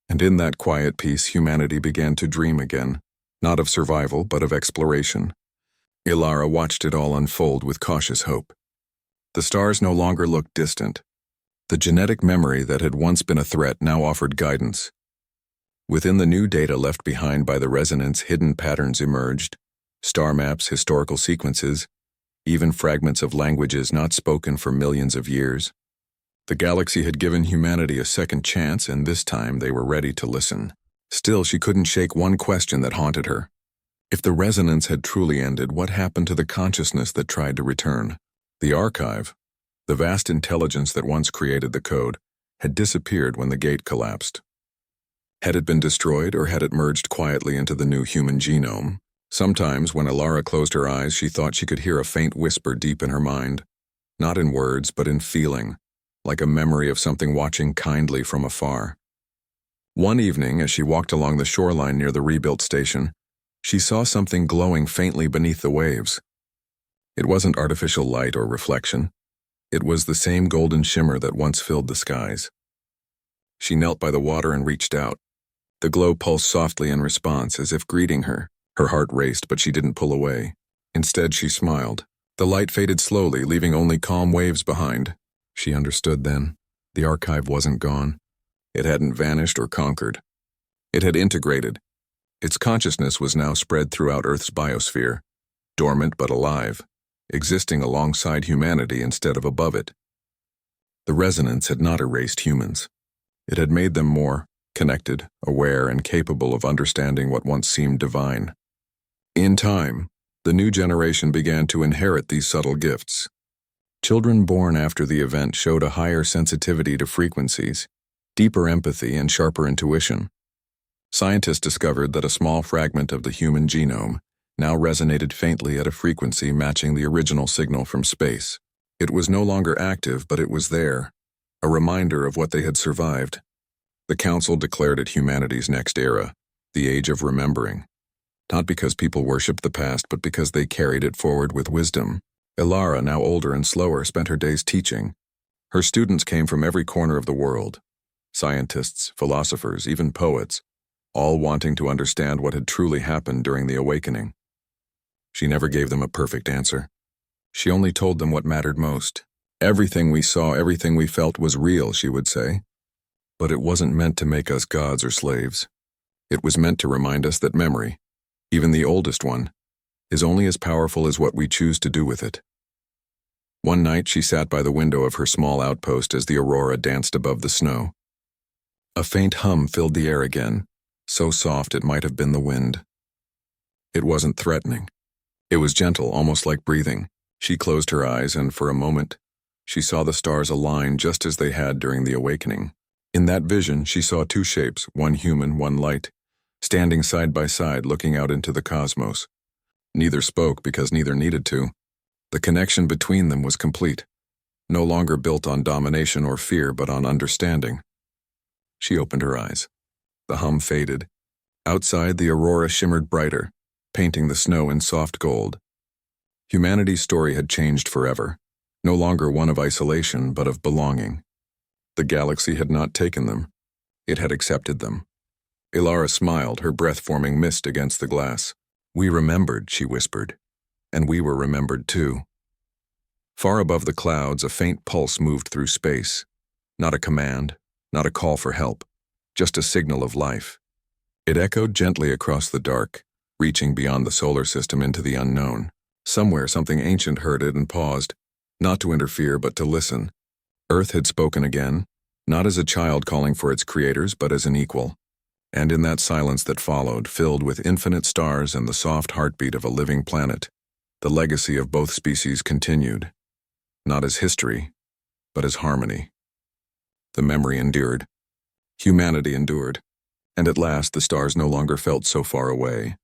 and in that quiet peace humanity began to dream again, not of survival but of exploration. Elara watched it all unfold with cautious hope. The stars no longer looked distant. The genetic memory that had once been a threat now offered guidance. Within the new data left behind by the resonance, hidden patterns emerged. Star maps, historical sequences, even fragments of languages not spoken for millions of years. The galaxy had given humanity a second chance, and this time they were ready to listen. Still, she couldn't shake one question that haunted her. If the resonance had truly ended, what happened to the consciousness that tried to return? The archive, The vast intelligence that once created the code had disappeared when the gate collapsed. Had it been destroyed, or had it merged quietly into the new human genome? Sometimes, when Elara closed her eyes, she thought she could hear a faint whisper deep in her mind, not in words, but in feeling, like a memory of something watching kindly from afar. One evening, as she walked along the shoreline near the rebuilt station, she saw something glowing faintly beneath the waves. It wasn't artificial light or reflection. It was the same golden shimmer that once filled the skies. She knelt by the water and reached out. The glow pulsed softly in response, as if greeting her. Her heart raced, but she didn't pull away. Instead, she smiled. The light faded slowly, leaving only calm waves behind. She understood then. The archive wasn't gone. It hadn't vanished or conquered. It had integrated. Its consciousness was now spread throughout Earth's biosphere, dormant but alive, existing alongside humanity instead of above it. The resonance had not erased humans. It had made them more connected, aware, and capable of understanding what once seemed divine. In time, the new generation began to inherit these subtle gifts. Children born after the event showed a higher sensitivity to frequencies, deeper empathy, and sharper intuition. Scientists discovered that a small fragment of the human genome now resonated faintly at a frequency matching the original signal from space. It was no longer active, but it was there, a reminder of what they had survived. The Council declared it humanity's next era, the Age of Remembering. Not because people worshipped the past, but because they carried it forward with wisdom. Elara, now older and slower, spent her days teaching. Her students came from every corner of the world. Scientists, philosophers, even poets, all wanting to understand what had truly happened during the awakening. She never gave them a perfect answer. She only told them what mattered most. Everything we saw, everything we felt was real, she would say. But it wasn't meant to make us gods or slaves. It was meant to remind us that memory, even the oldest one, is only as powerful as what we choose to do with it. One night she sat by the window of her small outpost as the aurora danced above the snow. A faint hum filled the air again, so soft it might have been the wind. It wasn't threatening. It was gentle, almost like breathing. She closed her eyes, and for a moment, she saw the stars align just as they had during the awakening. In that vision, she saw two shapes, one human, one light, standing side by side looking out into the cosmos. Neither spoke because neither needed to. The connection between them was complete, no longer built on domination or fear, but on understanding. She opened her eyes. The hum faded. Outside, the aurora shimmered brighter, painting the snow in soft gold. Humanity's story had changed forever, no longer one of isolation, but of belonging. The galaxy had not taken them. It had accepted them. Elara smiled, her breath forming mist against the glass. "We remembered," she whispered, "and we were remembered too." Far above the clouds, a faint pulse moved through space. Not a command, not a call for help, just a signal of life. It echoed gently across the dark, reaching beyond the solar system into the unknown. Somewhere, something ancient heard it and paused, not to interfere, but to listen. Earth had spoken again, not as a child calling for its creators, but as an equal. And in that silence that followed, filled with infinite stars and the soft heartbeat of a living planet, the legacy of both species continued, not as history, but as harmony. The memory endured. Humanity endured. And at last, the stars no longer felt so far away.